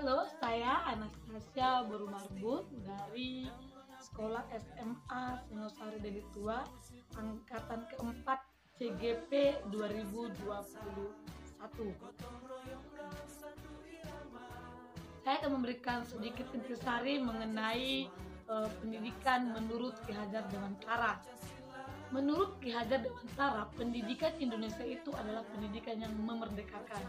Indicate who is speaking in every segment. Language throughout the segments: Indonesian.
Speaker 1: Halo, saya Anastasia Borumarbun dari Sekolah SMA Singosari Deli Tua, Angkatan keempat CGP 2021. Saya akan memberikan sedikit intisari mengenai pendidikan menurut Ki Hajar Dewantara. Menurut Ki Hajar Dewantara, pendidikan Indonesia itu adalah pendidikan yang memerdekakan.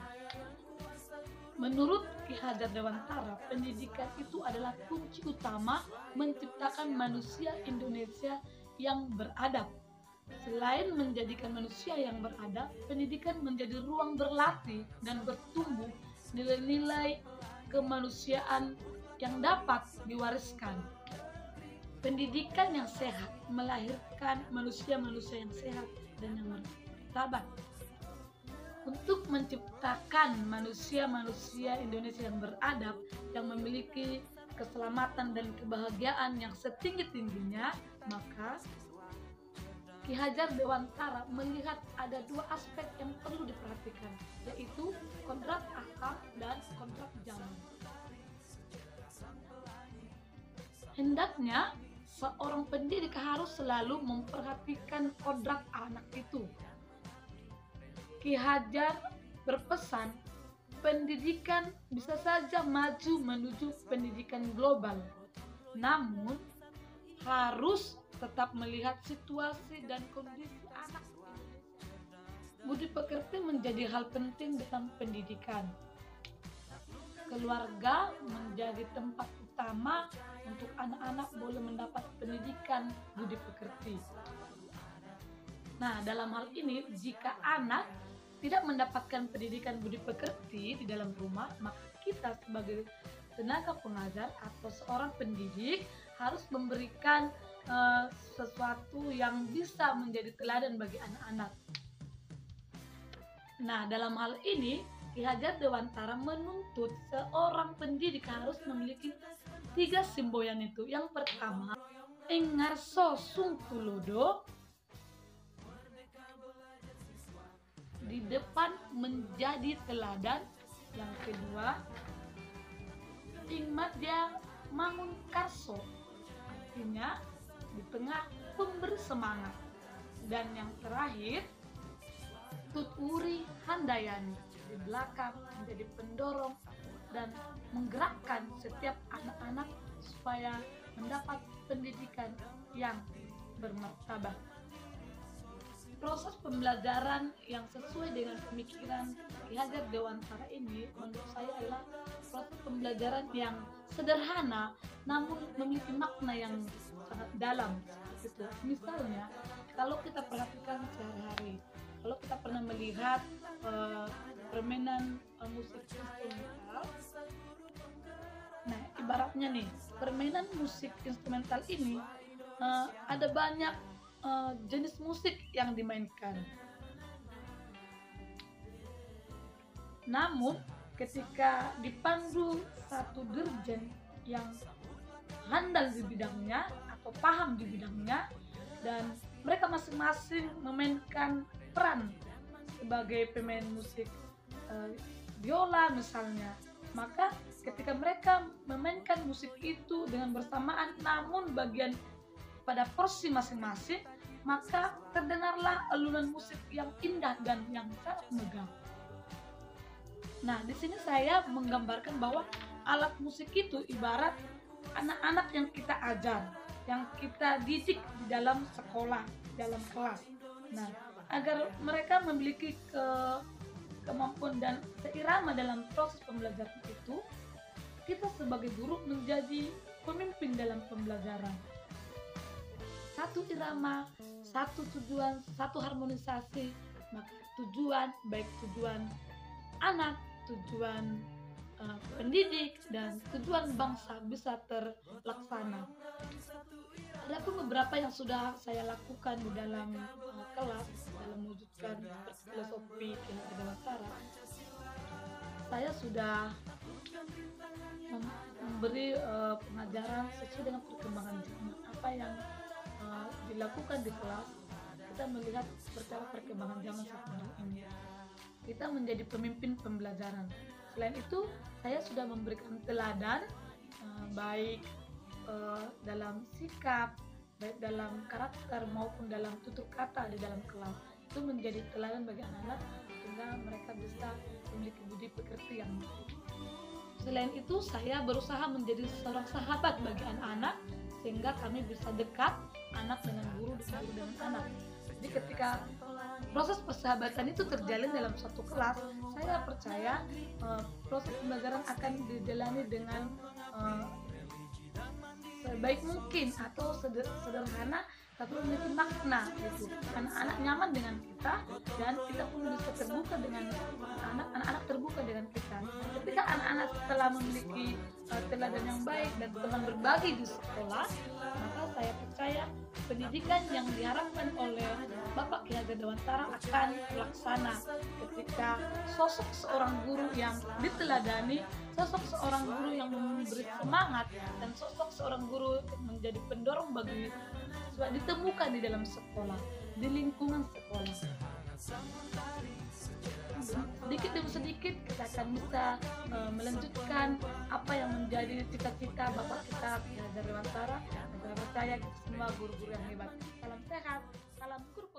Speaker 1: Menurut Ki Hajar Dewantara, pendidikan itu adalah kunci utama menciptakan manusia Indonesia yang beradab. Selain menjadikan manusia yang beradab, pendidikan menjadi ruang berlatih dan bertumbuh nilai-nilai kemanusiaan yang dapat diwariskan. Pendidikan yang sehat melahirkan manusia-manusia yang sehat dan yang bermartabat. Untuk menciptakan manusia-manusia Indonesia yang beradab, yang memiliki keselamatan dan kebahagiaan yang setinggi-tingginya, maka Ki Hajar Dewantara melihat ada dua aspek yang perlu diperhatikan, yaitu kodrat akal dan kodrat zaman. Hendaknya seorang pendidik harus selalu memperhatikan kodrat anak itu. Ki Hajar berpesan, pendidikan bisa saja maju menuju pendidikan global, namun harus tetap melihat situasi dan kondisi anak. Budi pekerti menjadi hal penting dalam pendidikan. Keluarga menjadi tempat utama untuk anak-anak boleh mendapat pendidikan budi pekerti. Nah, dalam hal ini, jika anak tidak mendapatkan pendidikan budi pekerti di dalam rumah, maka kita sebagai tenaga pengajar atau seorang pendidik harus memberikan sesuatu yang bisa menjadi teladan bagi anak-anak. Nah, dalam hal ini, Ki Hajar Dewantara menuntut seorang pendidik harus memiliki 3 semboyan itu. Yang pertama, Engarso Sungkulodo, di depan menjadi teladan. Yang kedua, Ingmadya Mangun Karso, artinya di tengah pemberi semangat. Dan yang terakhir, Tuturi Handayani, di belakang menjadi pendorong dan menggerakkan setiap anak-anak supaya mendapat pendidikan yang bermartabat. Proses pembelajaran yang sesuai dengan pemikiran Ki Hajar Dewantara ini menurut saya adalah proses pembelajaran yang sederhana namun memiliki makna yang sangat dalam gitu. Misalnya kalau kita perhatikan sehari-hari, kalau kita pernah melihat permainan musik instrumental, nah ibaratnya nih permainan musik instrumental ini ada banyak jenis musik yang dimainkan. Namun ketika dipandu satu dirjen yang handal di bidangnya atau paham di bidangnya dan mereka masing-masing memainkan peran sebagai pemain musik biola misalnya, maka ketika mereka memainkan musik itu dengan bersamaan namun bagian pada porsi masing-masing, maka terdengarlah alunan musik yang indah dan yang sangat megah. Nah, di sini saya menggambarkan bahwa alat musik itu ibarat anak-anak yang kita ajar, yang kita didik di dalam sekolah, dalam kelas. Nah, agar mereka memiliki kemampuan dan seirama dalam proses pembelajaran itu, kita sebagai guru menjadi pemimpin dalam pembelajaran. Satu irama, satu tujuan, satu harmonisasi, maka tujuan baik tujuan anak, tujuan pendidik dan tujuan bangsa bisa terlaksana. Ada pun beberapa yang sudah saya lakukan di dalam kelas dalam mewujudkan filosofi Ki Hajar Dewantara. Saya sudah memberi pengajaran sesuai dengan perkembangan zaman. Apa yang dilakukan di kelas, kita melihat secara perkembangan zaman sekarang ini. Kita menjadi pemimpin pembelajaran. Selain itu, saya sudah memberikan teladan baik dalam sikap, baik dalam karakter maupun dalam tutur kata di dalam kelas. Itu menjadi teladan bagi anak-anak sehingga mereka bisa memiliki budi pekerti yang baik. Selain itu, saya berusaha menjadi seorang sahabat bagi anak-anak sehingga kami bisa dekat anak dengan guru dan guru dengan anak. Jadi ketika proses persahabatan itu terjalin dalam suatu kelas, saya percaya proses pembelajaran akan dijalani dengan sebaik mungkin atau sederhana tapi memiliki makna gitu. Anak-anak nyaman dengan kita dan kita pun bisa terbuka dengan anak-anak terbuka dengan kita. Ketika anak-anak telah memiliki teladan yang baik dan teman berbagi di sekolah, maka saya percaya pendidikan yang diharapkan oleh Bapak Ki Hajar Dewantara akan terlaksana ketika sosok seorang guru yang diteladani, sosok seorang guru yang memberi semangat, dan sosok seorang guru menjadi pendorong bagi siswa ditemukan di dalam sekolah, di lingkungan sekolah. Sedikit demi sedikit kita akan bisa melanjutkan apa yang menjadi cita-cita Bapak kita Ki Hajar Dewantara. Saya percaya kita semua guru-guru yang hebat. Salam sehat, salam guru.